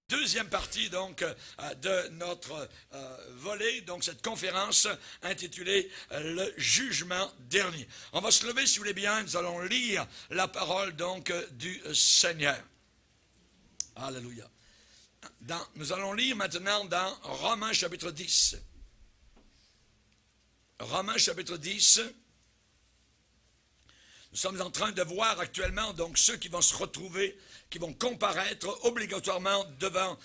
Deuxième partie donc de notre volet, donc cette conférence intitulée Le jugement dernier. On va se lever si vous voulez bien, nous allons lire la parole donc du Seigneur. Alléluia. Nous allons lire maintenant dans Romains chapitre 10. Romains chapitre 10. Nous sommes en train de voir actuellement donc ceux qui vont se retrouver, qui vont comparaître obligatoirement devant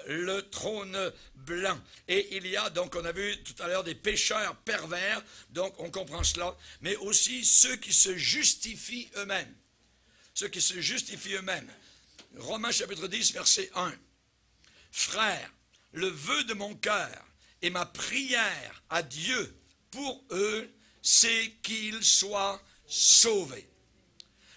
le trône blanc. Et il y a donc, on a vu tout à l'heure, des pécheurs pervers, donc on comprend cela, mais aussi ceux qui se justifient eux-mêmes. Ceux qui se justifient eux-mêmes. Romains chapitre 10, verset 1. Frères, le vœu de mon cœur et ma prière à Dieu pour eux, c'est qu'ils soient sauvés.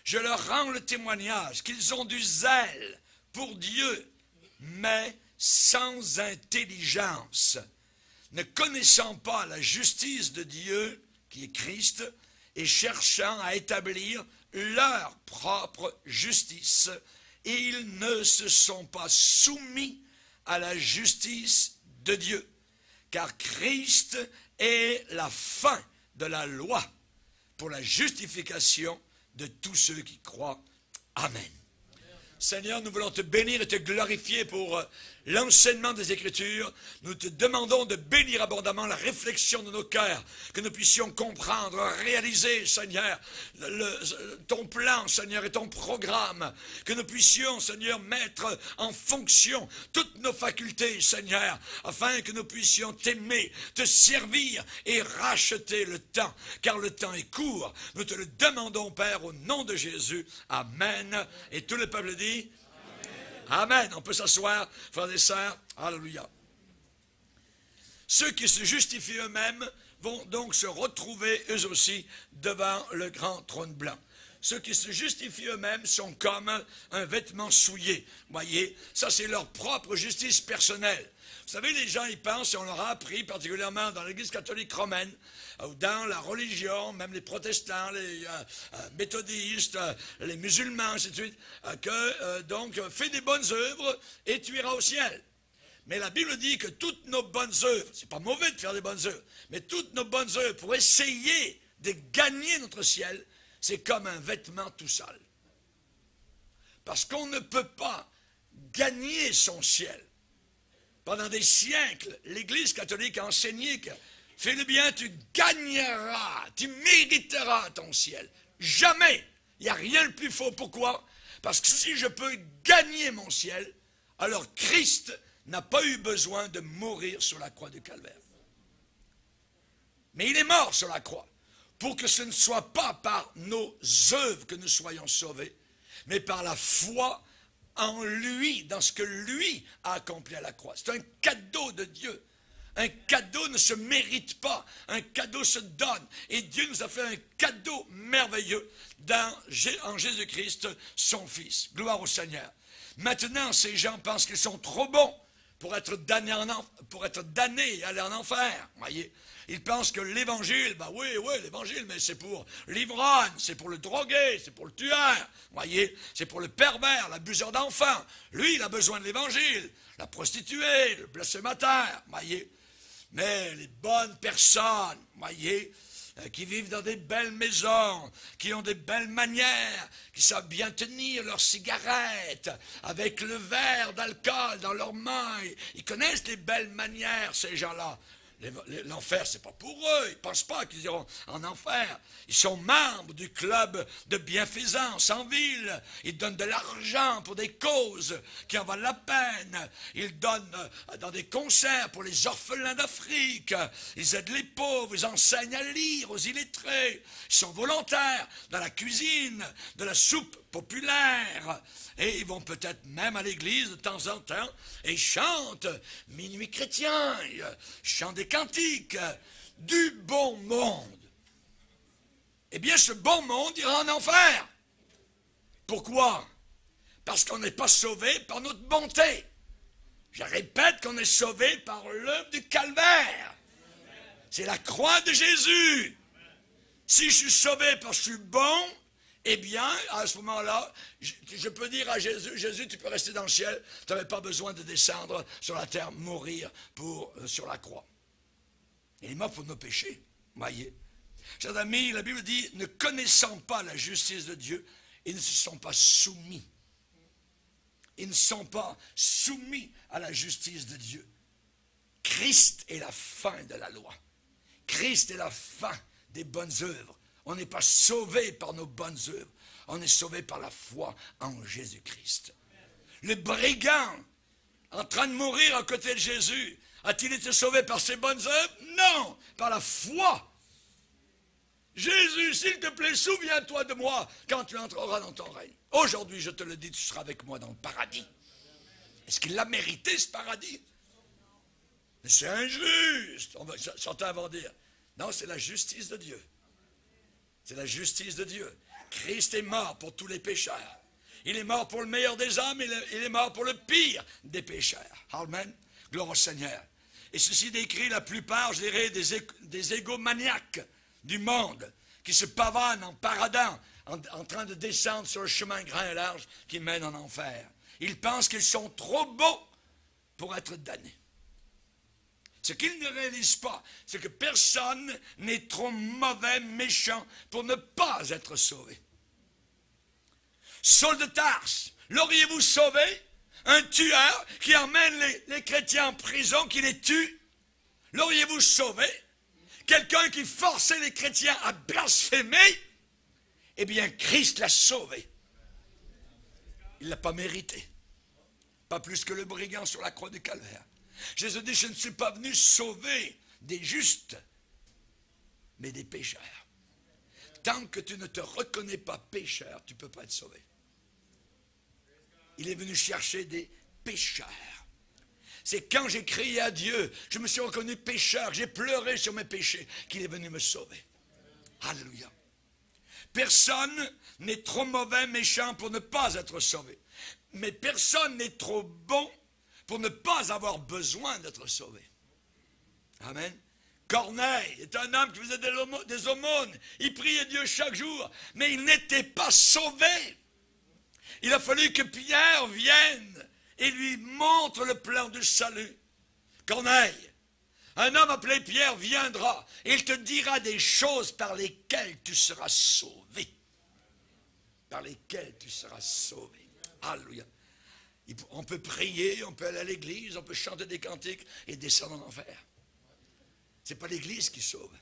Je leur rends le témoignage qu'ils ont du zèle pour Dieu, mais sans intelligence, ne connaissant pas la justice de Dieu, qui est Christ, et cherchant à établir leur propre justice, et ils ne se sont pas soumis à la justice de Dieu, car Christ est la fin de la loi pour la justification de tous ceux qui croient. Amen. Seigneur, nous voulons te bénir et te glorifier pour l'enseignement des Écritures. Nous te demandons de bénir abondamment la réflexion de nos cœurs, que nous puissions comprendre, réaliser, Seigneur, ton plan, Seigneur, et ton programme, que nous puissions, Seigneur, mettre en fonction toutes nos facultés, Seigneur, afin que nous puissions t'aimer, te servir et racheter le temps, car le temps est court. Nous te le demandons, Père, au nom de Jésus. Amen. Et tout le peuple dit Amen. On peut s'asseoir, frères et sœurs. Alléluia. Ceux qui se justifient eux-mêmes vont donc se retrouver eux aussi devant le grand trône blanc. Ceux qui se justifient eux-mêmes sont comme un vêtement souillé. Voyez, ça c'est leur propre justice personnelle. Vous savez, les gens, ils pensent, et on leur a appris, particulièrement dans l'Église catholique romaine, ou dans la religion, même les protestants, les méthodistes, les musulmans, ainsi de suite, que, donc, fais des bonnes œuvres et tu iras au ciel. Mais la Bible dit que toutes nos bonnes œuvres, c'est pas mauvais de faire des bonnes œuvres, mais toutes nos bonnes œuvres pour essayer de gagner notre ciel, c'est comme un vêtement tout sale. Parce qu'on ne peut pas gagner son ciel. Pendant des siècles, l'Église catholique a enseigné que fais le bien, tu gagneras, tu mériteras ton ciel. Jamais. Il n'y a rien de plus faux. Pourquoi? Parce que si je peux gagner mon ciel, alors Christ n'a pas eu besoin de mourir sur la croix du Calvaire. Mais il est mort sur la croix pour que ce ne soit pas par nos œuvres que nous soyons sauvés, mais par la foi en lui, dans ce que lui a accompli à la croix. C'est un cadeau de Dieu. Un cadeau ne se mérite pas. Un cadeau se donne. Et Dieu nous a fait un cadeau merveilleux en Jésus-Christ, son Fils. Gloire au Seigneur. Maintenant, ces gens pensent qu'ils sont trop bons pour être damnés et aller en enfer. Voyez, ils pensent que l'évangile, ben oui, l'évangile, mais c'est pour l'ivrogne, c'est pour le drogué, c'est pour le tueur. Voyez, c'est pour le pervers, l'abuseur d'enfants. Lui, il a besoin de l'évangile. La prostituée, le blasphémateur, voyez. Mais les bonnes personnes, voyez, qui vivent dans des belles maisons, qui ont des belles manières, qui savent bien tenir leurs cigarettes, avec le verre d'alcool dans leurs mains. Ils connaissent les belles manières, ces gens-là. L'enfer, c'est pas pour eux. Ils ne pensent pas qu'ils iront en enfer. Ils sont membres du club de bienfaisance en ville. Ils donnent de l'argent pour des causes qui en valent la peine. Ils donnent dans des concerts pour les orphelins d'Afrique. Ils aident les pauvres. Ils enseignent à lire aux illettrés. Ils sont volontaires dans la cuisine, de la soupe populaire. Et ils vont peut-être même à l'église de temps en temps et ils chantent Minuit chrétien, ils chantent des cantiques, du bon monde. Eh bien, ce bon monde ira en enfer. Pourquoi? Parce qu'on n'est pas sauvé par notre bonté. Je répète qu'on est sauvé par l'œuvre du calvaire. C'est la croix de Jésus. Si je suis sauvé parce que je suis bon, eh bien, à ce moment-là, je peux dire à Jésus, Jésus, tu peux rester dans le ciel, tu n'avais pas besoin de descendre sur la terre, mourir sur la croix. Il est mort pour nos péchés, voyez. Chers amis, la Bible dit, ne connaissant pas la justice de Dieu, ils ne se sont pas soumis. Ils ne sont pas soumis à la justice de Dieu. Christ est la fin de la loi. Christ est la fin des bonnes œuvres. On n'est pas sauvé par nos bonnes œuvres. On est sauvé par la foi en Jésus-Christ. Le brigand, en train de mourir à côté de Jésus, a-t-il été sauvé par ses bonnes œuvres? Non, par la foi. Jésus, s'il te plaît, souviens-toi de moi quand tu entreras dans ton règne. Aujourd'hui, je te le dis, tu seras avec moi dans le paradis. Est-ce qu'il l'a mérité, ce paradis? Mais c'est injuste. Certains vont dire, non, c'est la justice de Dieu. C'est la justice de Dieu. Christ est mort pour tous les pécheurs. Il est mort pour le meilleur des hommes, il est mort pour le pire des pécheurs. Amen. Gloire au Seigneur. Et ceci décrit la plupart, je dirais, des égomaniaques du monde qui se pavanent en paradant, en train de descendre sur le chemin grand et large qui mène en enfer. Ils pensent qu'ils sont trop beaux pour être damnés. Ce qu'ils ne réalisent pas, c'est que personne n'est trop mauvais, méchant, pour ne pas être sauvé. Saul de Tarse, l'auriez-vous sauvé? Un tueur qui emmène les chrétiens en prison, qui les tue? L'auriez-vous sauvé? Quelqu'un qui forçait les chrétiens à blasphémer? Eh bien, Christ l'a sauvé. Il ne l'a pas mérité. Pas plus que le brigand sur la croix du Calvaire. Jésus dit, je ne suis pas venu sauver des justes, mais des pécheurs. Tant que tu ne te reconnais pas pécheur, tu ne peux pas être sauvé. Il est venu chercher des pécheurs. C'est quand j'ai crié à Dieu, je me suis reconnu pécheur, j'ai pleuré sur mes péchés, qu'il est venu me sauver. Alléluia. Personne n'est trop mauvais, méchant pour ne pas être sauvé. Mais personne n'est trop bon pour ne pas avoir besoin d'être sauvé. Amen. Corneille est un homme qui faisait des aumônes. Il priait Dieu chaque jour, mais il n'était pas sauvé. Il a fallu que Pierre vienne et lui montre le plan du salut. Corneille, un homme appelé Pierre viendra et il te dira des choses par lesquelles tu seras sauvé. Par lesquelles tu seras sauvé. Alléluia. On peut prier, on peut aller à l'église, on peut chanter des cantiques et descendre en enfer. Ce n'est pas l'église qui sauve,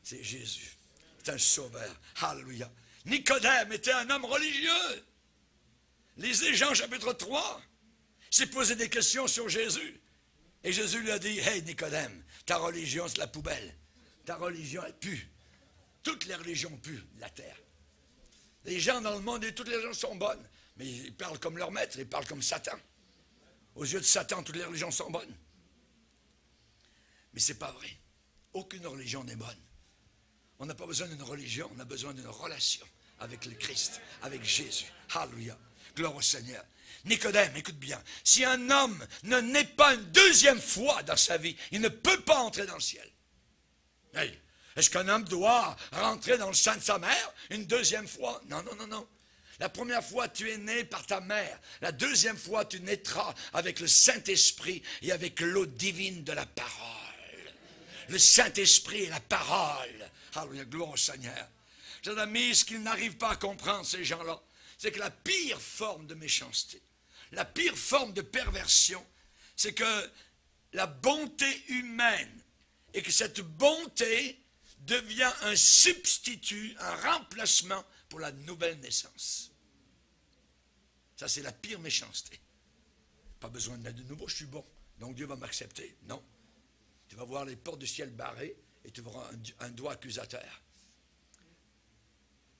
c'est Jésus. C'est un sauveur. Alléluia. Nicodème était un homme religieux. Lisez Jean chapitre 3. Il s'est posé des questions sur Jésus. Et Jésus lui a dit, hey Nicodème, ta religion c'est la poubelle. Ta religion elle pue. Toutes les religions puent la terre. Les gens dans le monde disent toutes les religions sont bonnes. Mais ils parlent comme leur maître, ils parlent comme Satan. Aux yeux de Satan, toutes les religions sont bonnes. Mais ce n'est pas vrai. Aucune religion n'est bonne. On n'a pas besoin d'une religion, on a besoin d'une relation avec le Christ, avec Jésus. Alléluia. Gloire au Seigneur. Nicodème, écoute bien. Si un homme ne naît pas une deuxième fois dans sa vie, il ne peut pas entrer dans le ciel. Hey, est-ce qu'un homme doit rentrer dans le sein de sa mère une deuxième fois? Non, non, non, non. La première fois, tu es né par ta mère. La deuxième fois, tu naîtras avec le Saint-Esprit et avec l'eau divine de la parole. Le Saint-Esprit et la parole. Alléluia, gloire au Seigneur. Chers amis, ce qu'ils n'arrivent pas à comprendre, ces gens-là, c'est que la pire forme de méchanceté, la pire forme de perversion, c'est que la bonté humaine, et que cette bonté devient un substitut, un remplacement pour la nouvelle naissance. Ça, c'est la pire méchanceté. Pas besoin de naître de nouveau, je suis bon, donc Dieu va m'accepter. Non. Tu vas voir les portes du ciel barrées et tu verras un doigt accusateur.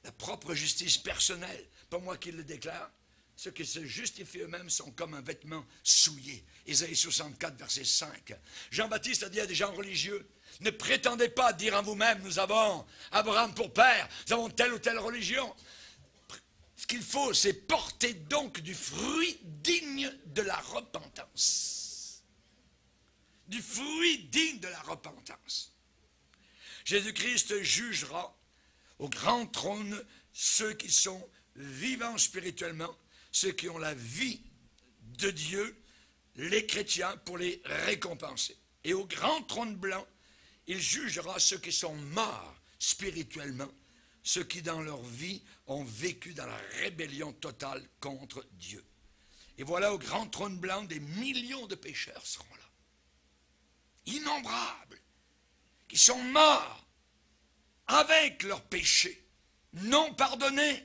La propre justice personnelle, pas moi qui le déclare, ceux qui se justifient eux-mêmes sont comme un vêtement souillé. Ésaïe 64, verset 5. Jean-Baptiste a dit à des gens religieux, ne prétendez pas dire en vous-même, nous avons Abraham pour père, nous avons telle ou telle religion. Ce qu'il faut, c'est porter donc du fruit digne de la repentance. Du fruit digne de la repentance. Jésus-Christ jugera au grand trône ceux qui sont vivants spirituellement, ceux qui ont la vie de Dieu, les chrétiens, pour les récompenser. Et au grand trône blanc, il jugera ceux qui sont morts spirituellement, ceux qui dans leur vie ont vécu dans la rébellion totale contre Dieu. Et voilà, au grand trône blanc, des millions de pécheurs seront là. Innombrables, qui sont morts avec leurs péchés, non pardonnés.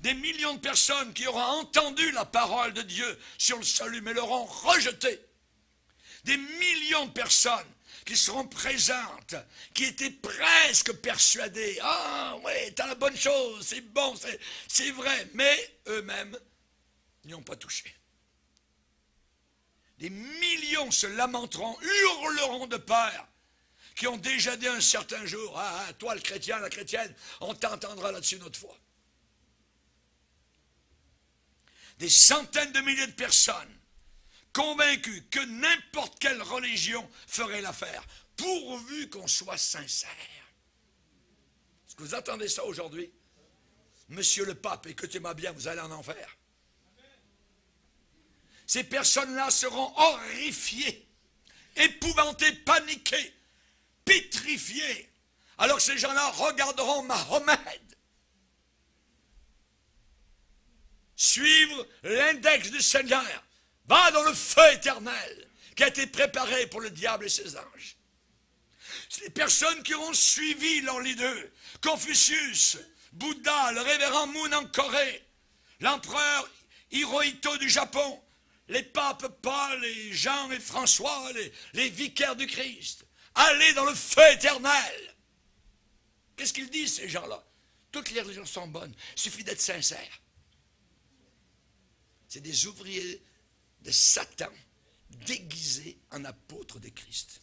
Des millions de personnes qui auront entendu la parole de Dieu sur le salut, mais l'auront rejeté. Des millions de personnes qui seront présentes, qui étaient presque persuadées. Ah, oui, t'as la bonne chose, c'est bon, c'est vrai. Mais eux-mêmes n'y ont pas touché. Des millions se lamenteront, hurleront de peur, qui ont déjà dit un certain jour, ah, toi le chrétien, la chrétienne, on t'entendra là-dessus une autre fois. Des centaines de milliers de personnes convaincus que n'importe quelle religion ferait l'affaire, pourvu qu'on soit sincère. Est-ce que vous attendez ça aujourd'hui? Monsieur le pape, écoutez-moi bien, vous allez en enfer. Ces personnes-là seront horrifiées, épouvantées, paniquées, pétrifiées, alors que ces gens-là regarderont Mahomet suivre l'index du Seigneur, va dans le feu éternel qui a été préparé pour le diable et ses anges. C'est les personnes qui auront suivi leur leader, Confucius, Bouddha, le révérend Moon en Corée, l'empereur Hirohito du Japon, les papes Paul et Jean et François, les vicaires du Christ. Allez dans le feu éternel. Qu'est-ce qu'ils disent, ces gens-là? Toutes les religions sont bonnes, il suffit d'être sincère. C'est des ouvriers de Satan déguisés en apôtres de Christ.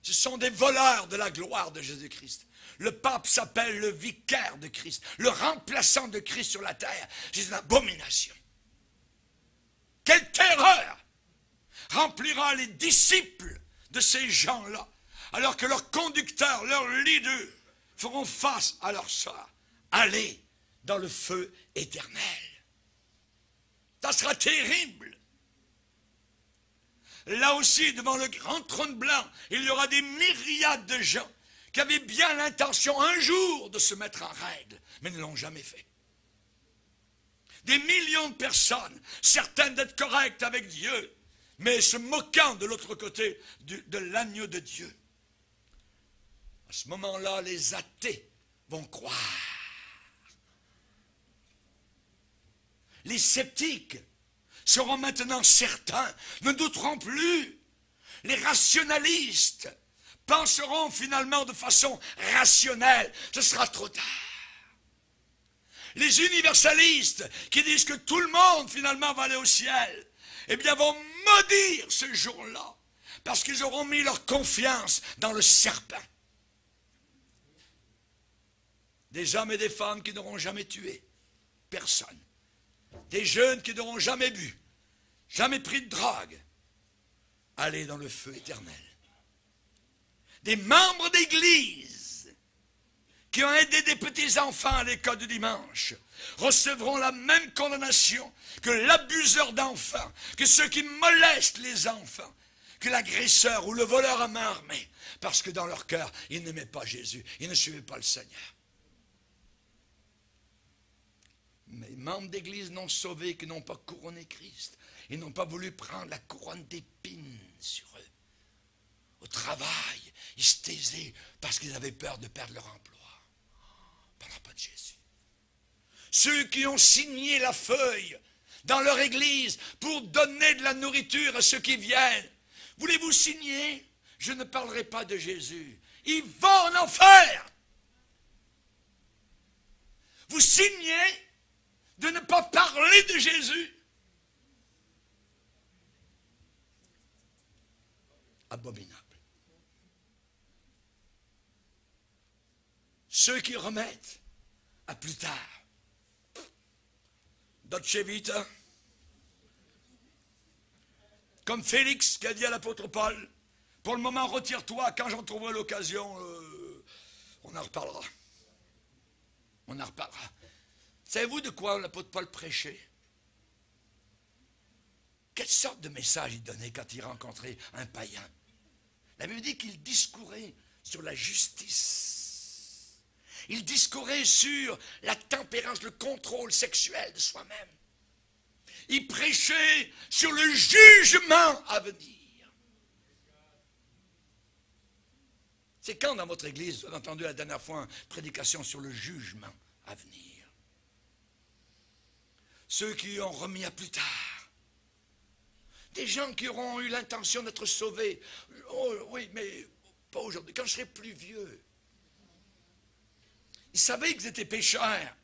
Ce sont des voleurs de la gloire de Jésus-Christ. Le pape s'appelle le vicaire de Christ, le remplaçant de Christ sur la terre. C'est une abomination. Quelle terreur remplira les disciples de ces gens-là, alors que leurs conducteurs, leurs leaders, feront face à leur sort. Allez dans le feu éternel. Ça sera terrible. Là aussi, devant le grand trône blanc, il y aura des myriades de gens qui avaient bien l'intention un jour de se mettre en règle, mais ne l'ont jamais fait. Des millions de personnes, certaines d'être correctes avec Dieu, mais se moquant de l'autre côté de l'agneau de Dieu. À ce moment-là, les athées vont croire. Les sceptiques seront maintenant certains, ne douteront plus. Les rationalistes penseront finalement de façon rationnelle. Ce sera trop tard. Les universalistes qui disent que tout le monde finalement va aller au ciel, eh bien vont maudire ce jour-là parce qu'ils auront mis leur confiance dans le serpent. Des hommes et des femmes qui n'auront jamais tué personne. Des jeunes qui n'auront jamais bu, jamais pris de drogue, aller dans le feu éternel. Des membres d'église qui ont aidé des petits-enfants à l'école du dimanche recevront la même condamnation que l'abuseur d'enfants, que ceux qui molestent les enfants, que l'agresseur ou le voleur à main armée, parce que dans leur cœur, ils n'aimaient pas Jésus, ils ne suivaient pas le Seigneur. Mais les membres d'église non sauvés qui n'ont pas couronné Christ, ils n'ont pas voulu prendre la couronne d'épines sur eux. Au travail, ils se taisaient parce qu'ils avaient peur de perdre leur emploi. On ne parlera pas de Jésus. Ceux qui ont signé la feuille dans leur église pour donner de la nourriture à ceux qui viennent. Voulez-vous signer? Je ne parlerai pas de Jésus. Ils vont en enfer. Vous signez de ne pas parler de Jésus. Abominable. Ceux qui remettent à plus tard. Dolce vita. Comme Félix qui a dit à l'apôtre Paul, pour le moment retire-toi, quand j'en trouverai l'occasion, on en reparlera. On en reparlera. Savez-vous de quoi l'apôtre Paul prêchait? Quelle sorte de message il donnait quand il rencontrait un païen? La Bible dit qu'il discourait sur la justice. Il discourait sur la tempérance, le contrôle sexuel de soi-même. Il prêchait sur le jugement à venir. C'est quand dans votre église vous avez entendu la dernière fois une prédication sur le jugement à venir? Ceux qui ont remis à plus tard. Des gens qui auront eu l'intention d'être sauvés. Oh oui, mais pas aujourd'hui, quand je serai plus vieux. Ils savaient qu'ils étaient pécheurs.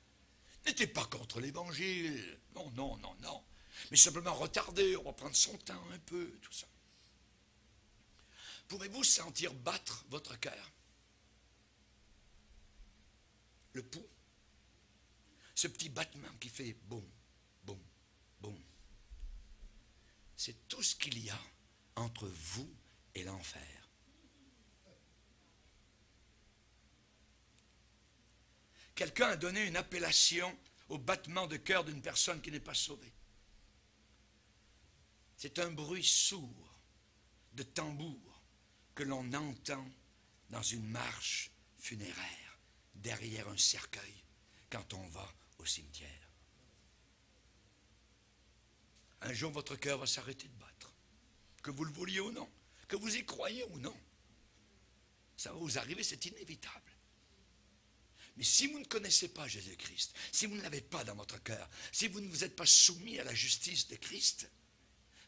Ils n'étaient pas contre l'évangile. Non, non, non, non. Mais simplement retardés, on va prendre son temps un peu, tout ça. Pouvez-vous sentir battre votre cœur? Le pouls? Ce petit battement qui fait boum, boum, boum. C'est tout ce qu'il y a entre vous et l'enfer. Quelqu'un a donné une appellation au battement de cœur d'une personne qui n'est pas sauvée. C'est un bruit sourd de tambour que l'on entend dans une marche funéraire, derrière un cercueil, quand on va au cimetière. Un jour, votre cœur va s'arrêter de battre, que vous le vouliez ou non, que vous y croyez ou non. Ça va vous arriver, c'est inévitable. Mais si vous ne connaissez pas Jésus-Christ, si vous ne l'avez pas dans votre cœur, si vous ne vous êtes pas soumis à la justice de Christ,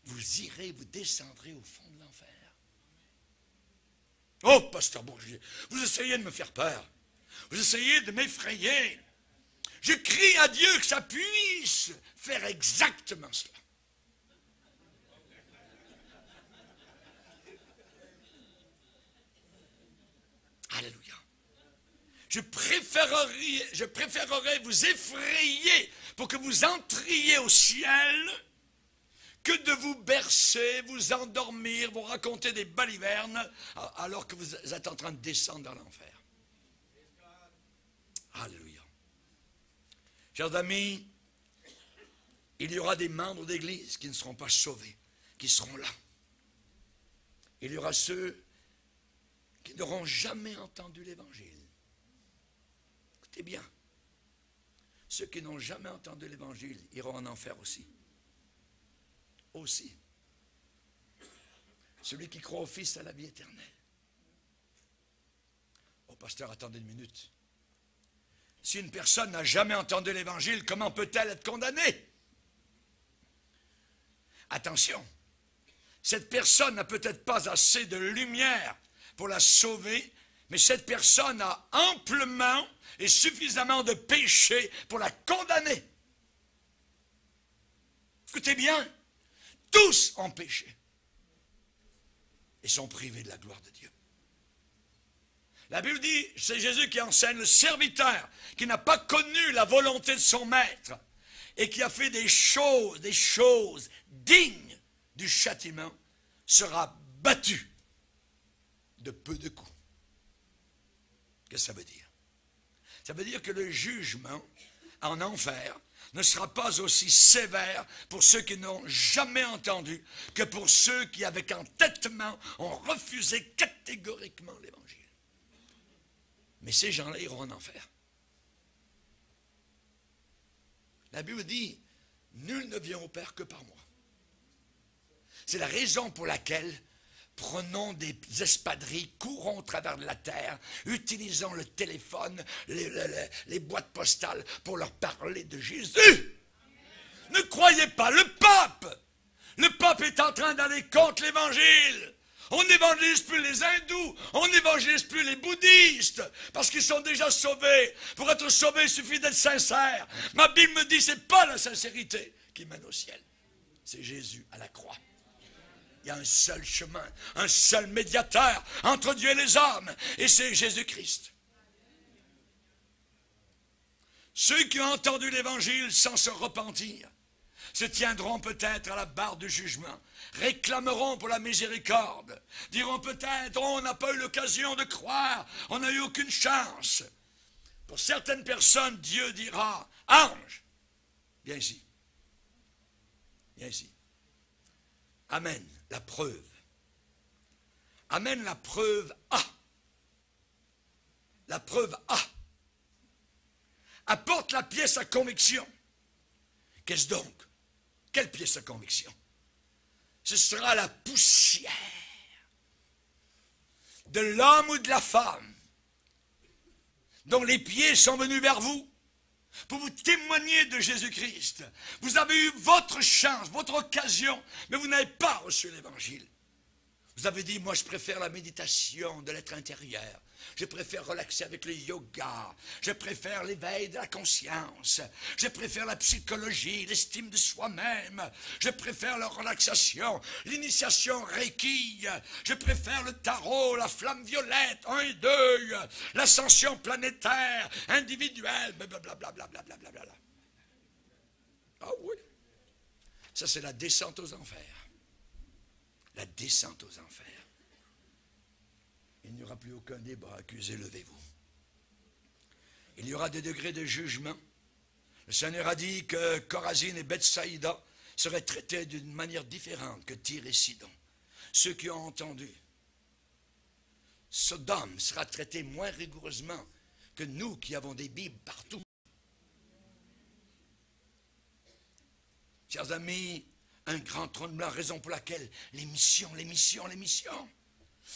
vous irez, vous descendrez au fond de l'enfer. Oh, pasteur Bourgier, vous essayez de me faire peur. Vous essayez de m'effrayer. Je crie à Dieu que ça puisse faire exactement cela. Alléluia. Je préférerais vous effrayer pour que vous entriez au ciel que de vous bercer, vous endormir, vous raconter des balivernes alors que vous êtes en train de descendre dans l'enfer. Alléluia. Chers amis, il y aura des membres d'église qui ne seront pas sauvés, qui seront là. Il y aura ceux qui n'auront jamais entendu l'évangile. Écoutez bien, ceux qui n'ont jamais entendu l'évangile iront en enfer aussi. Aussi. Celui qui croit au Fils a la vie éternelle. Oh, pasteur, attendez une minute. Si une personne n'a jamais entendu l'évangile, comment peut-elle être condamnée? Attention, cette personne n'a peut-être pas assez de lumière pour la sauver, mais cette personne a amplement et suffisamment de péché pour la condamner. Écoutez bien, tous ont péché et sont privés de la gloire de Dieu. La Bible dit, c'est Jésus qui enseigne, le serviteur qui n'a pas connu la volonté de son maître et qui a fait des choses dignes du châtiment, sera battu de peu de coups. Qu'est-ce que ça veut dire? Ça veut dire que le jugement en enfer ne sera pas aussi sévère pour ceux qui n'ont jamais entendu que pour ceux qui, avec entêtement, ont refusé catégoriquement l'évangile. Mais ces gens-là iront en enfer. La Bible dit, nul ne vient au Père que par moi. C'est la raison pour laquelle prenons des espadrilles, courons au travers de la terre, utilisons le téléphone, les boîtes postales pour leur parler de Jésus. Ne croyez pas, le pape est en train d'aller contre l'évangile. On n'évangélise plus les hindous, on n'évangélise plus les bouddhistes, parce qu'ils sont déjà sauvés. Pour être sauvé, il suffit d'être sincère. Ma Bible me dit que ce n'est pas la sincérité qui mène au ciel. C'est Jésus à la croix. Il y a un seul chemin, un seul médiateur entre Dieu et les hommes, et c'est Jésus-Christ. Ceux qui ont entendu l'évangile sans se repentir se tiendront peut-être à la barre du jugement, réclameront pour la miséricorde, diront peut-être, on n'a pas eu l'occasion de croire, on n'a eu aucune chance. Pour certaines personnes, Dieu dira, ange, viens ici. Viens ici. Amène la preuve. Amène la preuve A. La preuve A. Apporte la pièce à conviction. Qu'est-ce donc? Quelle pièce à conviction? Ce sera la poussière de l'homme ou de la femme dont les pieds sont venus vers vous pour vous témoigner de Jésus-Christ. Vous avez eu votre chance, votre occasion, mais vous n'avez pas reçu l'évangile. Vous avez dit, moi je préfère la méditation de l'être intérieur. Je préfère relaxer avec le yoga. Je préfère l'éveil de la conscience. Je préfère la psychologie, l'estime de soi-même. Je préfère la relaxation, l'initiation Reiki. Je préfère le tarot, la flamme violette, 1 et 2, l'ascension planétaire, individuelle, blablabla. Ah oui. Ça, c'est la descente aux enfers. La descente aux enfers. Il n'y aura plus aucun débat, accusé, levez-vous. Il y aura des degrés de jugement. Le Seigneur a dit que Chorazine et Bethsaïda seraient traités d'une manière différente que Tyr et Sidon. Ceux qui ont entendu, Sodome sera traité moins rigoureusement que nous qui avons des Bibles partout. Chers amis, un grand trône blanc, raison pour laquelle les missions.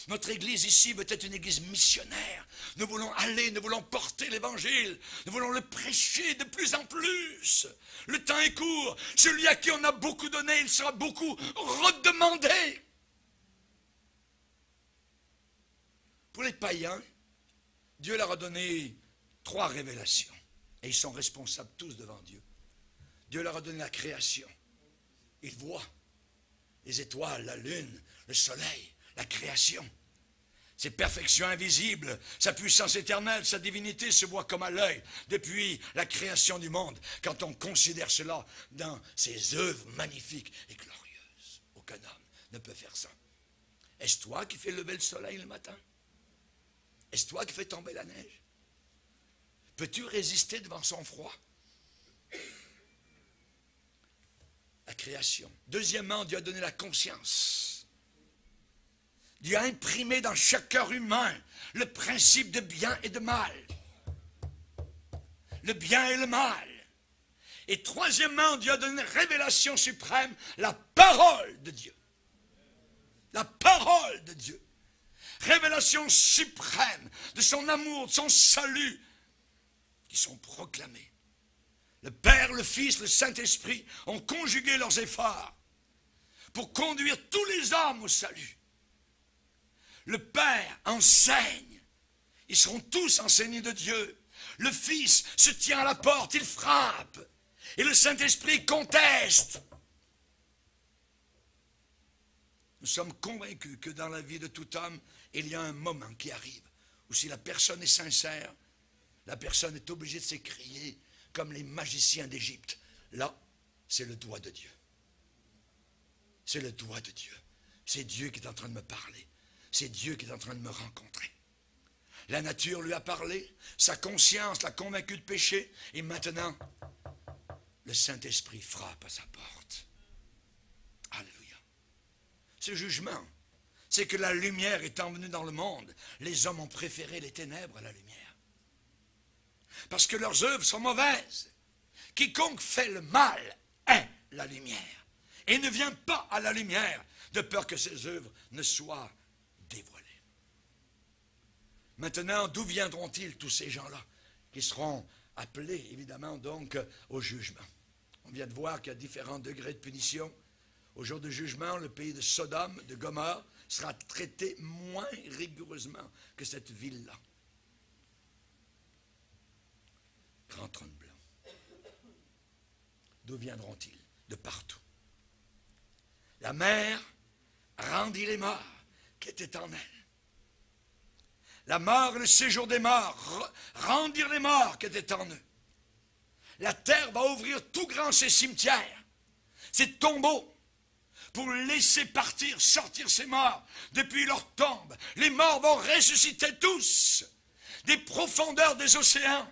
Notre église ici veut être une église missionnaire. Nous voulons aller, nous voulons porter l'évangile. Nous voulons le prêcher de plus en plus. Le temps est court. Celui à qui on a beaucoup donné, il sera beaucoup redemandé. Pour les païens, Dieu leur a donné 3 révélations. Et ils sont responsables tous devant Dieu. Dieu leur a donné la création. Ils voient les étoiles, la lune, le soleil, la création. Ses perfections invisibles, sa puissance éternelle, sa divinité se voient comme à l'œil depuis la création du monde. Quand on considère cela dans ses œuvres magnifiques et glorieuses, aucun homme ne peut faire ça. Est-ce toi qui fais lever le soleil le matin? Est-ce toi qui fais tomber la neige? Peux-tu résister devant son froid? La création. Deuxièmement, Dieu a donné la conscience. Dieu a imprimé dans chaque cœur humain le principe de bien et de mal. Le bien et le mal. Et troisièmement, Dieu a donné une révélation suprême, la parole de Dieu. La parole de Dieu. Révélation suprême de son amour, de son salut, qui sont proclamés. Le Père, le Fils, le Saint-Esprit ont conjugué leurs efforts pour conduire tous les hommes au salut. Le Père enseigne. Ils seront tous enseignés de Dieu. Le Fils se tient à la porte, il frappe. Et le Saint-Esprit conteste. Nous sommes convaincus que dans la vie de tout homme, il y a un moment qui arrive où si la personne est sincère, la personne est obligée de s'écrier comme les magiciens d'Égypte. Là, c'est le doigt de Dieu. C'est le doigt de Dieu. C'est Dieu qui est en train de me parler. C'est Dieu qui est en train de me rencontrer. La nature lui a parlé, sa conscience l'a convaincu de péché, et maintenant, le Saint-Esprit frappe à sa porte. Alléluia. Ce jugement, c'est que la lumière étant venue dans le monde, les hommes ont préféré les ténèbres à la lumière. Parce que leurs œuvres sont mauvaises. Quiconque fait le mal est la lumière. Et ne vient pas à la lumière de peur que ses œuvres ne soient dévoilées. Maintenant, d'où viendront-ils tous ces gens-là qui seront appelés, évidemment, donc, au jugement? On vient de voir qu'il y a différents degrés de punition. Au jour du jugement, le pays de Sodome, de Gomorrhe, sera traité moins rigoureusement que cette ville-là. Grand trône blanc. D'où viendront-ils? De partout. La mer rendit les morts qui étaient en elle. La mort et le séjour des morts rendirent les morts qui étaient en eux. La terre va ouvrir tout grand ses cimetières, ses tombeaux, pour laisser partir, sortir ces morts depuis leur tombe. Les morts vont ressusciter tous des profondeurs des océans.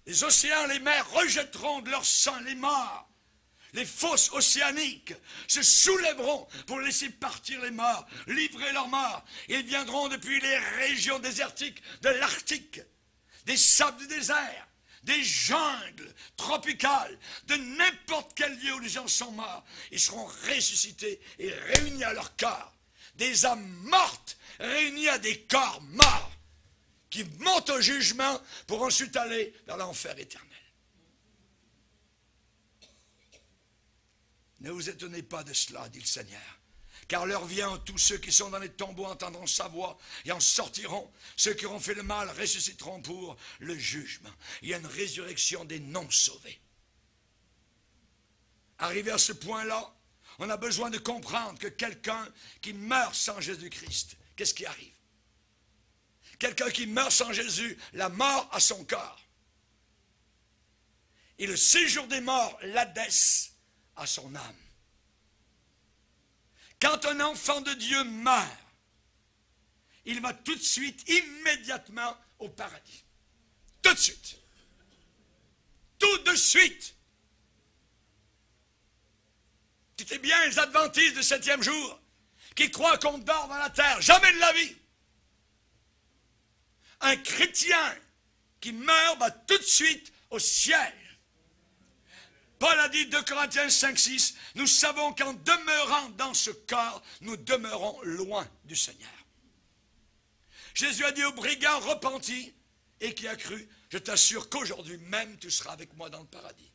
Les océans, les mers rejetteront de leur sang les morts. Les fosses océaniques se soulèveront pour laisser partir les morts, livrer leurs morts. Ils viendront depuis les régions désertiques de l'Arctique, des sables du désert, des jungles tropicales, de n'importe quel lieu où les gens sont morts. Ils seront ressuscités et réunis à leur corps. Des âmes mortes réunies à des corps morts qui montent au jugement pour ensuite aller vers l'enfer éternel. Ne vous étonnez pas de cela, dit le Seigneur, car l'heure vient où tous ceux qui sont dans les tombeaux entendront sa voix et en sortiront. Ceux qui auront fait le mal ressusciteront pour le jugement. Il y a une résurrection des non-sauvés. Arrivé à ce point-là, on a besoin de comprendre que quelqu'un qui meurt sans Jésus-Christ, qu'est-ce qui arrive? Quelqu'un qui meurt sans Jésus, la mort à son corps. Et le séjour des morts, l'Hadès, à son âme. Quand un enfant de Dieu meurt, il va tout de suite, immédiatement au paradis. Tout de suite. Tout de suite. C'était bien les adventistes du 7e jour qui croient qu'on dort dans la terre. Jamais de la vie. Un chrétien qui meurt va tout de suite au ciel. Paul a dit 2 Corinthiens 5, 6, nous savons qu'en demeurant dans ce corps, nous demeurons loin du Seigneur. Jésus a dit aux brigands repentis et qui a cru, je t'assure qu'aujourd'hui même tu seras avec moi dans le paradis.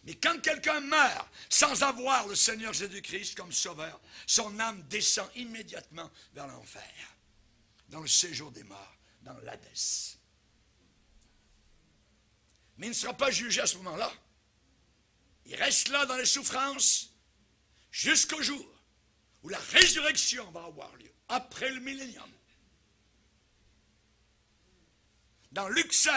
Mais quand quelqu'un meurt sans avoir le Seigneur Jésus-Christ comme sauveur, son âme descend immédiatement vers l'enfer, dans le séjour des morts, dans l'Hadès. Mais il ne sera pas jugé à ce moment-là. Il reste là dans les souffrances jusqu'au jour où la résurrection va avoir lieu, après le millénium. Dans Luc 16,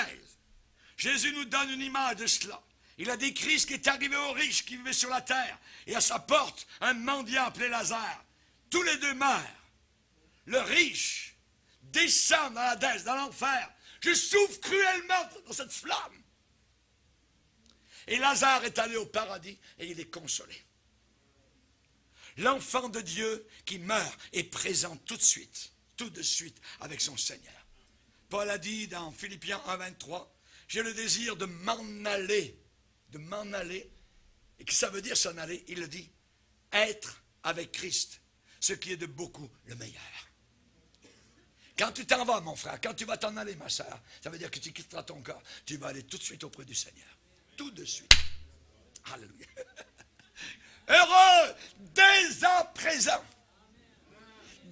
Jésus nous donne une image de cela. Il a décrit ce qui est arrivé aux riches qui vivaient sur la terre. Et à sa porte, un mendiant appelé Lazare. Tous les deux meurent. Le riche descend dans l'Hadès, dans l'enfer. Je souffre cruellement dans cette flamme. Et Lazare est allé au paradis et il est consolé. L'enfant de Dieu qui meurt est présent tout de suite avec son Seigneur. Paul a dit dans Philippiens 1, 23, j'ai le désir de m'en aller. Et que ça veut dire s'en aller, il le dit, être avec Christ, ce qui est de beaucoup le meilleur. Quand tu t'en vas, mon frère, quand tu vas t'en aller, ma soeur, ça veut dire que tu quitteras ton corps, tu vas aller tout de suite auprès du Seigneur. Tout de suite. Alléluia. Heureux dès à présent.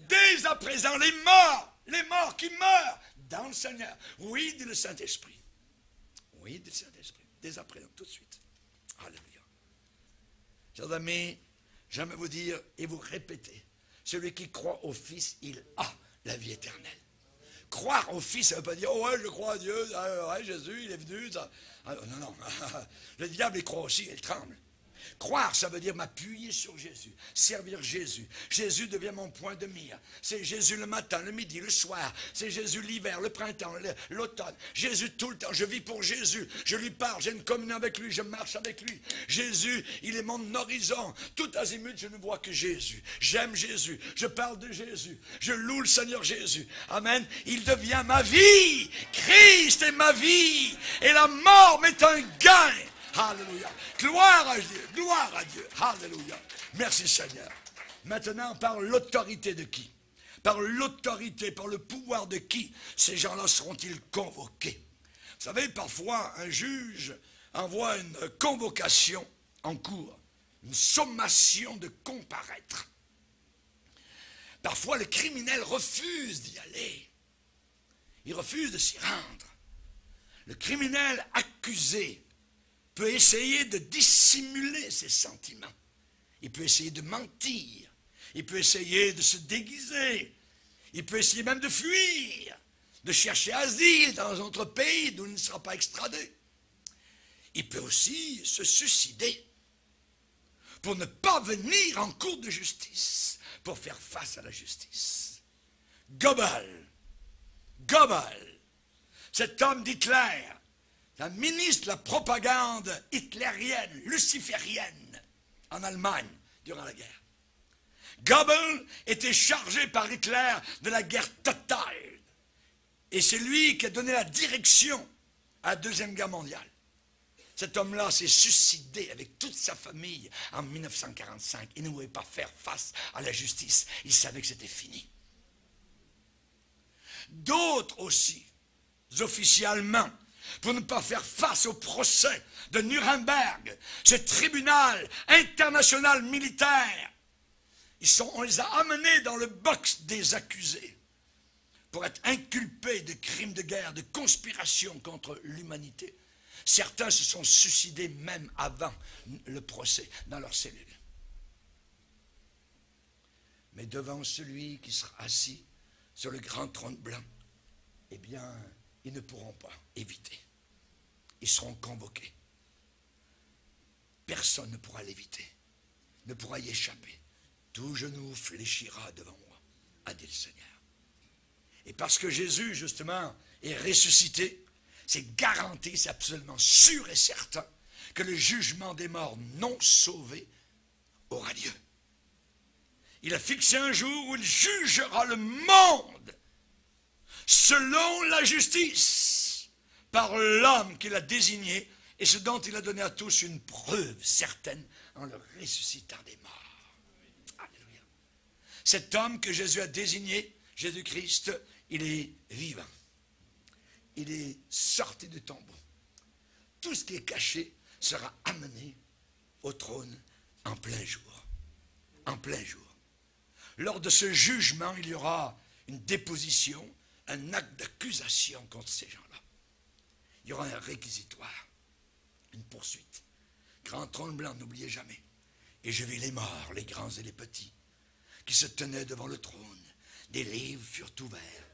Dès à présent, les morts qui meurent dans le Seigneur. Oui, dit le Saint-Esprit. Oui, dit le Saint-Esprit. Dès à présent, tout de suite. Alléluia. Chers amis, j'aime vous dire et vous répéter, celui qui croit au Fils, il a la vie éternelle. Croire au Fils, ça ne veut pas dire, oh ouais, je crois à Dieu, ouais, Jésus, il est venu. Ça. Ah, non. Le diable, il croit aussi, il tremble. Croire, ça veut dire m'appuyer sur Jésus, servir Jésus. Jésus devient mon point de mire. C'est Jésus le matin, le midi, le soir. C'est Jésus l'hiver, le printemps, l'automne. Jésus tout le temps. Je vis pour Jésus. Je lui parle, j'ai une communion avec lui, je marche avec lui. Jésus, il est mon horizon. Tout azimut, je ne vois que Jésus. J'aime Jésus. Je parle de Jésus. Je loue le Seigneur Jésus. Amen. Il devient ma vie. Christ est ma vie. Et la mort m'est un gain. Alléluia. Gloire à Dieu. Gloire à Dieu. Alléluia. Merci Seigneur. Maintenant, par l'autorité de qui? Par l'autorité, par le pouvoir de qui ces gens-là seront-ils convoqués? Vous savez, parfois, un juge envoie une convocation en cours, une sommation de comparaître. Parfois, le criminel refuse d'y aller. Il refuse de s'y rendre. Le criminel accusé peut essayer de dissimuler ses sentiments. Il peut essayer de mentir. Il peut essayer de se déguiser. Il peut essayer même de fuir, de chercher asile dans un autre pays d'où il ne sera pas extradé. Il peut aussi se suicider pour ne pas venir en cour de justice, pour faire face à la justice. Goebbels, cet homme d'Hitler, un ministre de la propagande hitlérienne, luciférienne, en Allemagne, durant la guerre. Goebbels était chargé par Hitler de la guerre totale. Et c'est lui qui a donné la direction à la Deuxième Guerre mondiale. Cet homme-là s'est suicidé avec toute sa famille en 1945. Il ne pouvait pas faire face à la justice. Il savait que c'était fini. D'autres aussi, officiers allemands, pour ne pas faire face au procès de Nuremberg, ce tribunal international militaire, on les a amenés dans le box des accusés pour être inculpés de crimes de guerre, de conspiration contre l'humanité. Certains se sont suicidés même avant le procès dans leur cellule. Mais devant celui qui sera assis sur le grand trône blanc, eh bien, ils ne pourront pas éviter. Ils seront convoqués. Personne ne pourra l'éviter, ne pourra y échapper. Tout genou fléchira devant moi, a dit le Seigneur. Et parce que Jésus, justement, est ressuscité, c'est garanti, c'est absolument sûr et certain que le jugement des morts non sauvés aura lieu. Il a fixé un jour où il jugera le monde selon la justice par l'homme qu'il a désigné et ce dont il a donné à tous une preuve certaine en le ressuscitant des morts. Alléluia. Cet homme que Jésus a désigné, Jésus-Christ, il est vivant. Il est sorti du tombeau. Tout ce qui est caché sera amené au trône en plein jour. En plein jour. Lors de ce jugement, il y aura une déposition, un acte d'accusation contre ces gens-là. Il y aura un réquisitoire, une poursuite. Grand trône blanc, n'oubliez jamais. Et je vis les morts, les grands et les petits, qui se tenaient devant le trône. Des livres furent ouverts.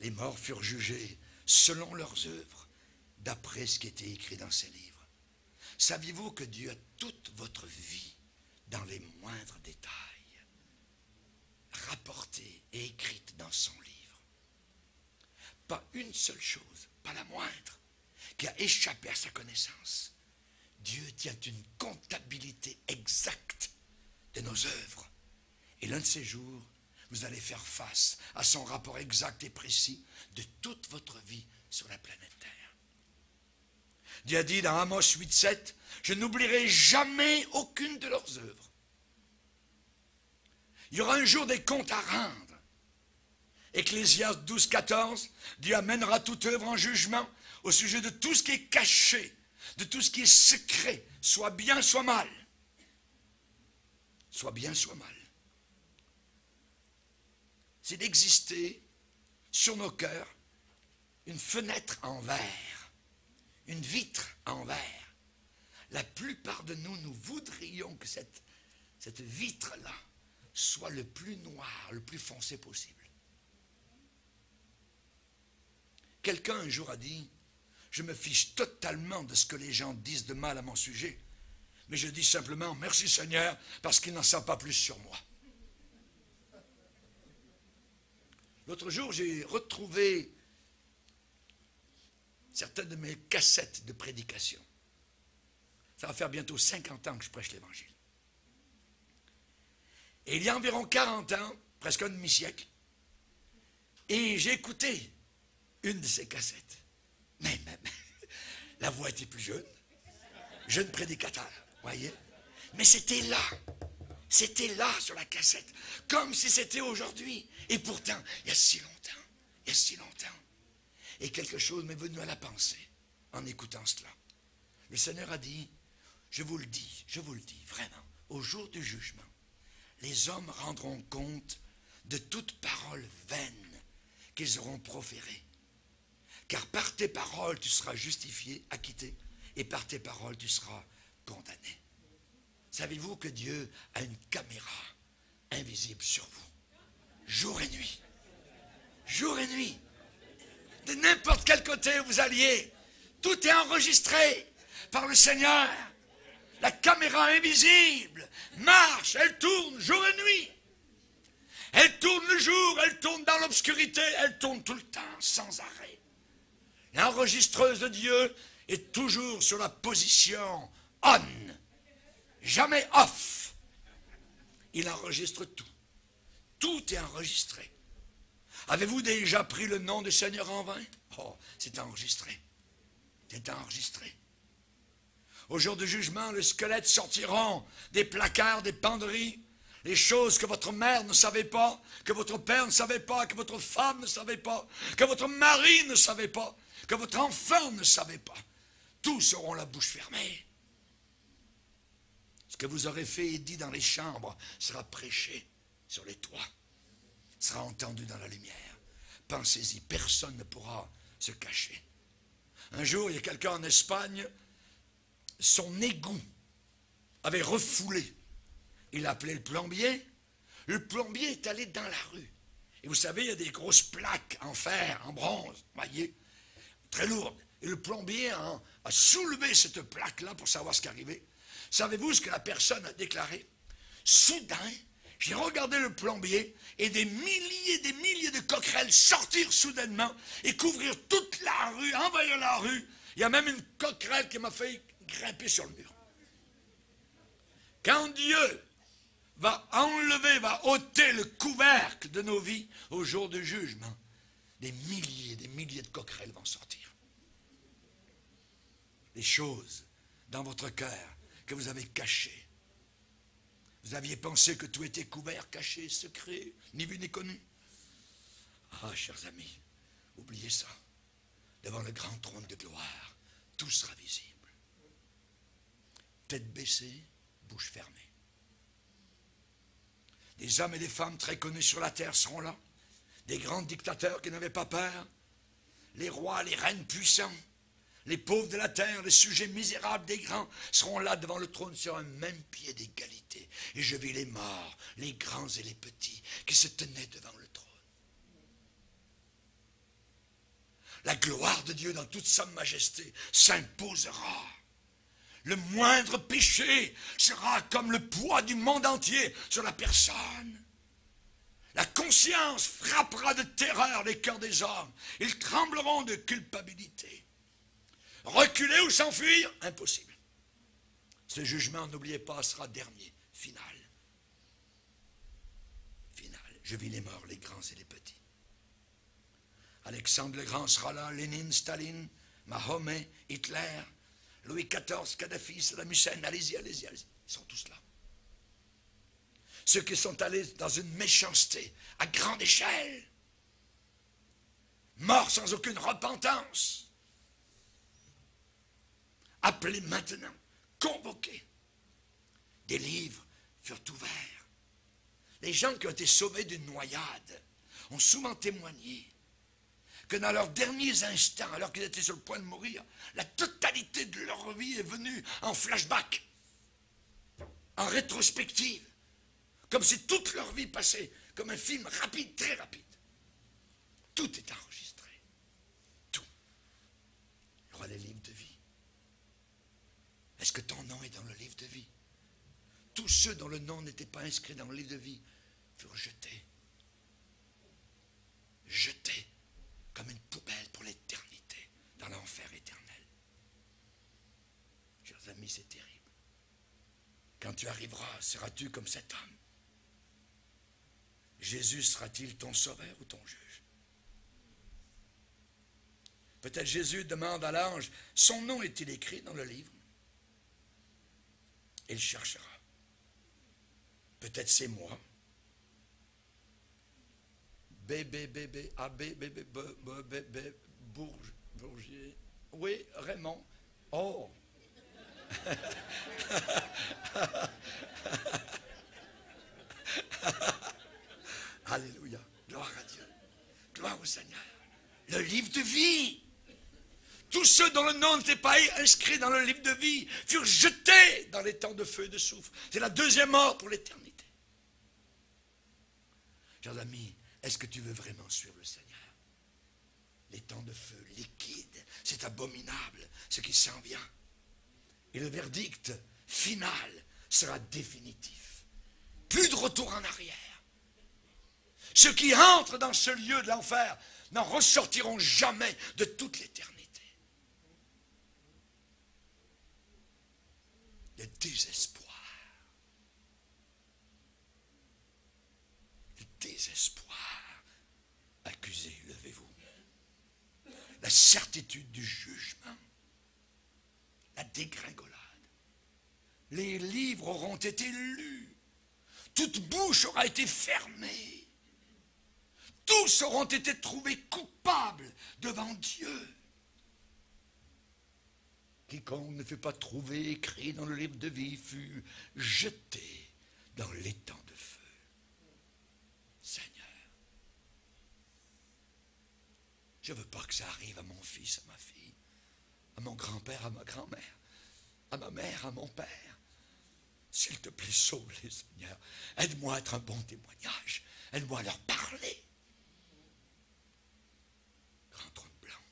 Les morts furent jugés selon leurs œuvres, d'après ce qui était écrit dans ces livres. Saviez-vous que Dieu a toute votre vie dans les moindres détails, rapportée et écrite dans son livre? Pas une seule chose, pas la moindre, qui a échappé à sa connaissance. Dieu tient une comptabilité exacte de nos œuvres. Et l'un de ces jours, vous allez faire face à son rapport exact et précis de toute votre vie sur la planète Terre. Dieu a dit dans Amos 8,7, « Je n'oublierai jamais aucune de leurs œuvres. » Il y aura un jour des comptes à rendre. Ecclésiaste 12,14, Dieu amènera toute œuvre en jugement au sujet de tout ce qui est caché, de tout ce qui est secret, soit bien, soit mal. Soit bien, soit mal. C'est d'exister sur nos cœurs une fenêtre en verre, une vitre en verre. La plupart de nous, nous voudrions que cette vitre-là soit le plus noir, le plus foncé possible. Quelqu'un un jour a dit, je me fiche totalement de ce que les gens disent de mal à mon sujet, mais je dis simplement, merci Seigneur, parce qu'ils n'en savent pas plus sur moi. L'autre jour, j'ai retrouvé certaines de mes cassettes de prédication. Ça va faire bientôt 50 ans que je prêche l'Évangile. Et il y a environ 40 ans, presque un demi-siècle, et j'ai écouté une de ces cassettes. Mais la voix était plus jeune prédicateur, voyez. Mais c'était là sur la cassette, comme si c'était aujourd'hui. Et pourtant, il y a si longtemps, et quelque chose m'est venu à la pensée en écoutant cela. Le Seigneur a dit, je vous le dis, vraiment, au jour du jugement, les hommes rendront compte de toute parole vaine qu'ils auront proférée. Car par tes paroles, tu seras justifié, acquitté, et par tes paroles, tu seras condamné. Savez-vous que Dieu a une caméra invisible sur vous, jour et nuit? Jour et nuit. De n'importe quel côté où vous alliez, tout est enregistré par le Seigneur. La caméra invisible marche, elle tourne jour et nuit. Elle tourne le jour, elle tourne dans l'obscurité, elle tourne tout le temps, sans arrêt. L'enregistreuse de Dieu est toujours sur la position on, jamais off. Il enregistre tout. Tout est enregistré. Avez-vous déjà pris le nom du Seigneur en vain? Oh, c'est enregistré. C'est enregistré. Au jour du jugement, les squelettes sortiront des placards, des penderies, les choses que votre mère ne savait pas, que votre père ne savait pas, que votre femme ne savait pas, que votre mari ne savait pas, que votre enfant ne savait pas. Tous auront la bouche fermée. Ce que vous aurez fait et dit dans les chambres sera prêché sur les toits, sera entendu dans la lumière. Pensez-y, personne ne pourra se cacher. Un jour, il y a quelqu'un en Espagne, son égout avait refoulé. Il a appelé le plombier. Le plombier est allé dans la rue. Et vous savez, il y a des grosses plaques en fer, en bronze, voyez, très lourdes. Et le plombier a soulevé cette plaque-là pour savoir ce qui arrivait. Savez-vous ce que la personne a déclaré? Soudain, j'ai regardé le plombier et des milliers de coquerelles sortir soudainement et couvrir toute la rue, envahir la rue. Il y a même une coquerelle qui m'a fait grimper sur le mur. Quand Dieu va enlever, va ôter le couvercle de nos vies au jour du jugement, des milliers de coquerelles vont sortir. Des choses dans votre cœur que vous avez cachées. Vous aviez pensé que tout était couvert, caché, secret, ni vu ni connu. Ah, chers amis, oubliez ça. Devant le grand trône de gloire, tout sera visible. Tête baissée, bouche fermée. Des hommes et des femmes très connus sur la terre seront là. Des grands dictateurs qui n'avaient pas peur. Les rois, les reines puissants. Les pauvres de la terre, les sujets misérables des grands seront là devant le trône sur un même pied d'égalité. Et je vis les morts, les grands et les petits, qui se tenaient devant le trône. La gloire de Dieu dans toute sa majesté s'imposera. Le moindre péché sera comme le poids du monde entier sur la personne. La conscience frappera de terreur les cœurs des hommes. Ils trembleront de culpabilité. Reculer ou s'enfuir, impossible. Ce jugement, n'oubliez pas, sera dernier, final. Final. Je vis les morts, les grands et les petits. Alexandre le Grand sera là, Lénine, Staline, Mahomet, Hitler, Louis XIV, Kadhafi, Saddam Hussein, allez-y, allez-y, allez-y. Ils sont tous là. Ceux qui sont allés dans une méchanceté à grande échelle, morts sans aucune repentance, appelés maintenant, convoqués. Des livres furent ouverts. Les gens qui ont été sauvés d'une noyade ont souvent témoigné que dans leurs derniers instants, alors qu'ils étaient sur le point de mourir, la totalité de leur vie est venue en flashback, en rétrospective, comme si toute leur vie passait comme un film rapide, très rapide. Tout est enregistré. Tout. Il y aura les livres de vie. Est-ce que ton nom est dans le livre de vie? Tous ceux dont le nom n'était pas inscrit dans le livre de vie furent jetés. Jetés comme une poubelle pour l'éternité, dans l'enfer éternel. Chers amis, c'est terrible. Quand tu arriveras, seras-tu comme cet homme? Jésus sera-t-il ton sauveur ou ton juge? Peut-être Jésus demande à l'ange, son nom est-il écrit dans le livre? Il cherchera. Peut-être c'est moi. Bourgier. Oui, Raymond. Oh. Alléluia. Gloire à Dieu. Gloire au Seigneur. Le livre de vie. Tous ceux dont le nom n'était pas inscrit dans le livre de vie furent jetés dans les temps de feu et de soufre. C'est la deuxième mort pour l'éternité. Chers amis, est-ce que tu veux vraiment suivre le Seigneur? Les temps de feu liquides, c'est abominable ce qui s'en vient. Et le verdict final sera définitif. Plus de retour en arrière. Ceux qui entrent dans ce lieu de l'enfer n'en ressortiront jamais de toute l'éternité. de désespoir. Le désespoir. Accusé, levez-vous. La certitude du jugement. La dégringolade. Les livres auront été lus. Toute bouche aura été fermée. Tous auront été trouvés coupables devant Dieu. Quiconque ne fut pas trouvé écrit dans le livre de vie fut jeté dans l'étang de feu. Seigneur, je ne veux pas que ça arrive à mon fils, à ma fille, à mon grand-père, à ma grand-mère, à ma mère, à mon père. S'il te plaît, sauve-les, Seigneur. Aide-moi à être un bon témoignage. Aide-moi à leur parler. Grand trône blanc.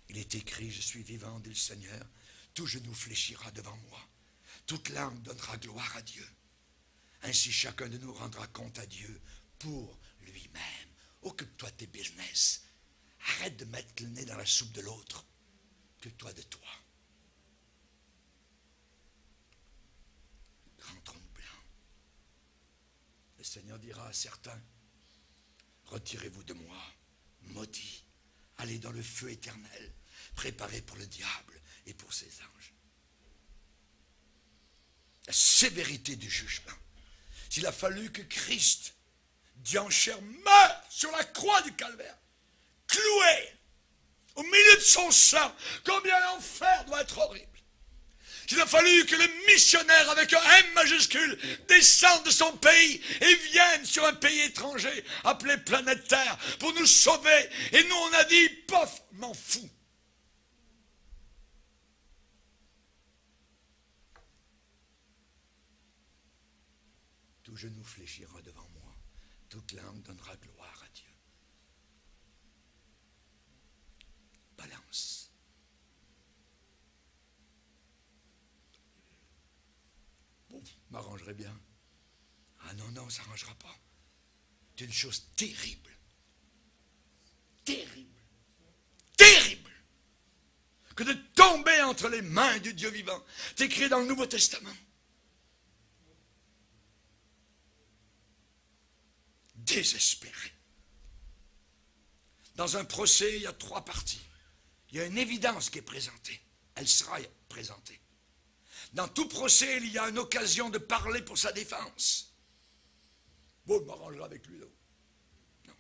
Il est écrit, je suis vivant, dit le Seigneur. Tout genou fléchira devant moi. Toute langue donnera gloire à Dieu. Ainsi chacun de nous rendra compte à Dieu pour lui-même. Occupe-toi de tes business. Arrête de mettre le nez dans la soupe de l'autre. Occupe-toi de toi. Grand trône blanc. Le Seigneur dira à certains, retirez-vous de moi, maudits, allez dans le feu éternel, préparé pour le diable et pour ses anges. La sévérité du jugement. S'il a fallu que Christ, Dieu en chair, meure sur la croix du calvaire, cloué au milieu de son sang, combien l'enfer doit être horrible. Il a fallu que le missionnaire avec un M majuscule descende de son pays et vienne sur un pays étranger appelé planète Terre pour nous sauver. Et nous on a dit, pof, m'en fous. Tout genou fléchira devant moi, toute langue donnera gloire à Dieu. Balance. Bon, m'arrangerait bien. Ah non, non, ça n'arrangera pas. C'est une chose terrible. Terrible. Terrible. Que de tomber entre les mains du Dieu vivant. C'est écrit dans le Nouveau Testament. Désespéré. Dans un procès, il y a 3 parties. Il y a une évidence qui est présentée. Elle sera présentée. Dans tout procès, il y a une occasion de parler pour sa défense. Bon, je m'arrangerai avec lui, là. Non.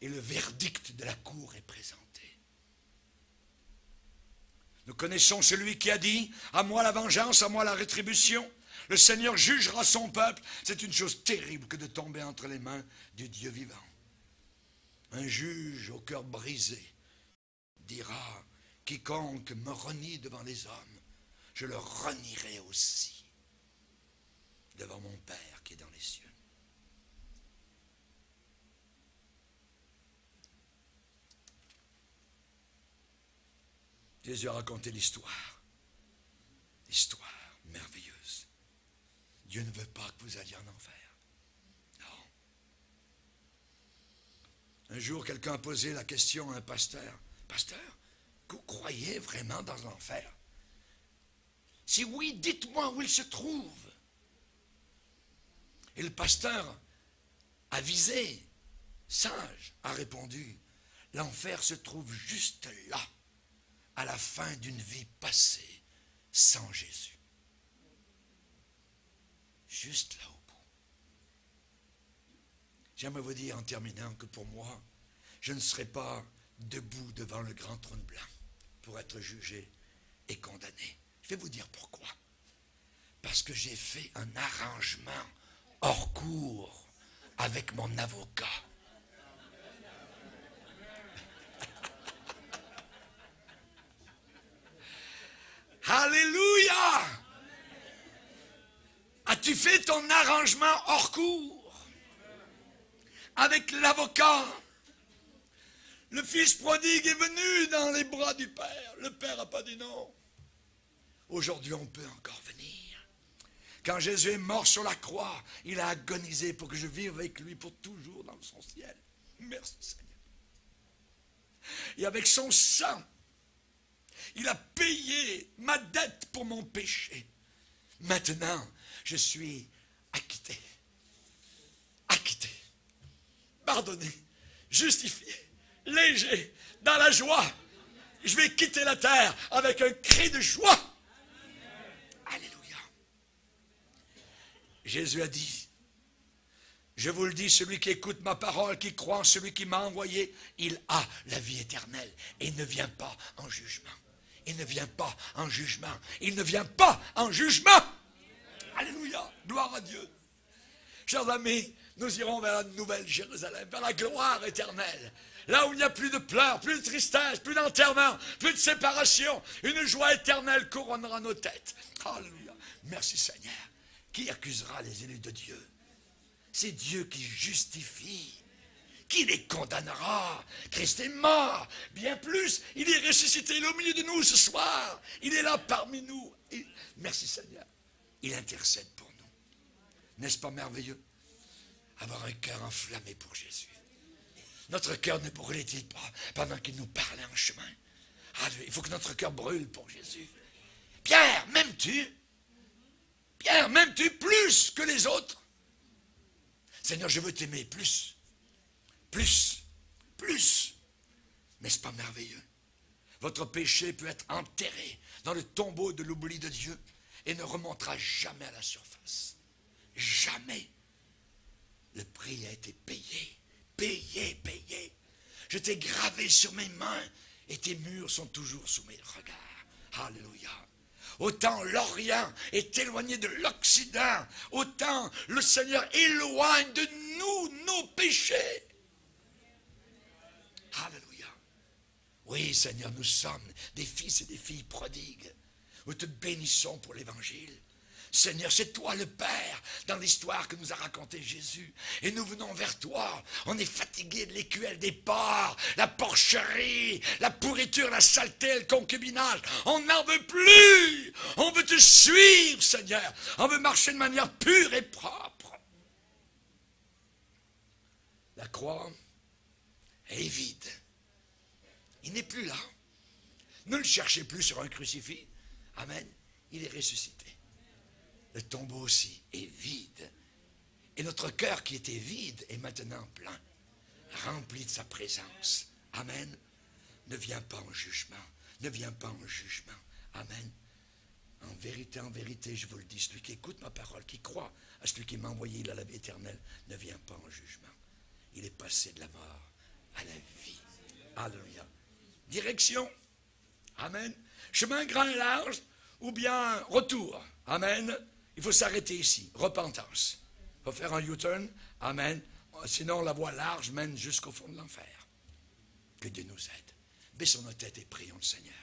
Et le verdict de la cour est présenté. Nous connaissons celui qui a dit, à moi la vengeance, à moi la rétribution. Le Seigneur jugera son peuple. C'est une chose terrible que de tomber entre les mains du Dieu vivant. Un juge au cœur brisé dira, quiconque me renie devant les hommes, je le renierai aussi devant mon Père qui est dans les cieux. Jésus a raconté l'histoire. L'histoire merveilleuse. Dieu ne veut pas que vous alliez en enfer. Non. Un jour, quelqu'un a posé la question à un pasteur. Pasteur, vous croyez vraiment dans l'enfer? Si oui, dites-moi où il se trouve. Et le pasteur, avisé, sage, a répondu, l'enfer se trouve juste là, à la fin d'une vie passée sans Jésus. Juste là au bout. J'aimerais vous dire en terminant que pour moi, je ne serai pas debout devant le grand trône blanc pour être jugé et condamné. Je vais vous dire pourquoi. Parce que j'ai fait un arrangement hors cours avec mon avocat. Alléluia! As-tu fait ton arrangement hors cours avec l'avocat? Le fils prodigue est venu dans les bras du père. Le père n'a pas dit non. Aujourd'hui, on peut encore venir. Quand Jésus est mort sur la croix, il a agonisé pour que je vive avec lui pour toujours dans son ciel. Merci Seigneur. Et avec son sang, Il a payé ma dette pour mon péché. Maintenant, je suis acquitté. Acquitté. Pardonné. Justifié. Léger. Dans la joie. Je vais quitter la terre avec un cri de joie. Alléluia. Jésus a dit, je vous le dis, celui qui écoute ma parole, qui croit en celui qui m'a envoyé, il a la vie éternelle et ne vient pas en jugement. Il ne vient pas en jugement. Il ne vient pas en jugement. Alléluia. Gloire à Dieu. Chers amis, nous irons vers la nouvelle Jérusalem, vers la gloire éternelle. Là où il n'y a plus de pleurs, plus de tristesse, plus d'enterrement, plus de séparation. Une joie éternelle couronnera nos têtes. Alléluia. Merci Seigneur. Qui accusera les élus de Dieu? C'est Dieu qui justifie. Qui les condamnera? Christ est mort. Bien plus, il est ressuscité. Il est au milieu de nous ce soir. Il est là parmi nous. Merci Seigneur. Il intercède pour nous. N'est-ce pas merveilleux? Avoir un cœur enflammé pour Jésus. Notre cœur ne brûlait-il pas pendant qu'il nous parlait en chemin? Il faut que notre cœur brûle pour Jésus. Pierre, m'aimes-tu? Pierre, m'aimes-tu plus que les autres? Seigneur, je veux t'aimer plus. Plus. Plus. N'est-ce pas merveilleux? Votre péché peut être enterré dans le tombeau de l'oubli de Dieu et ne remontera jamais à la surface. Jamais. Le prix a été payé. Payé, payé. Je t'ai gravé sur mes mains et tes murs sont toujours sous mes regards. Alléluia. Autant l'Orient est éloigné de l'Occident, autant le Seigneur éloigne de nous nos péchés. Alléluia. Oui, Seigneur, nous sommes des fils et des filles prodigues. Nous te bénissons pour l'Évangile. Seigneur, c'est toi le Père dans l'histoire que nous a raconté Jésus. Et nous venons vers toi. On est fatigué de l'écuelle des porcs, la porcherie, la pourriture, la saleté, le concubinage. On n'en veut plus. On veut te suivre, Seigneur. On veut marcher de manière pure et propre. La croix est vide. Il n'est plus là. Ne le cherchez plus sur un crucifix. Amen. Il est ressuscité. Le tombeau aussi est vide. Et notre cœur qui était vide est maintenant plein, rempli de sa présence. Amen. Ne viens pas en jugement. Ne viens pas en jugement. Amen. En vérité, je vous le dis, celui qui écoute ma parole, qui croit à celui qui m'a envoyé, il a la vie éternelle, ne vient pas en jugement. Il est passé de la mort à la vie. Alléluia. Direction. Amen. Chemin grand et large, ou bien retour. Amen. Il faut s'arrêter ici. Repentance. Il faut faire un U-turn. Amen. Sinon, la voie large mène jusqu'au fond de l'enfer. Que Dieu nous aide. Baissons nos têtes et prions le Seigneur.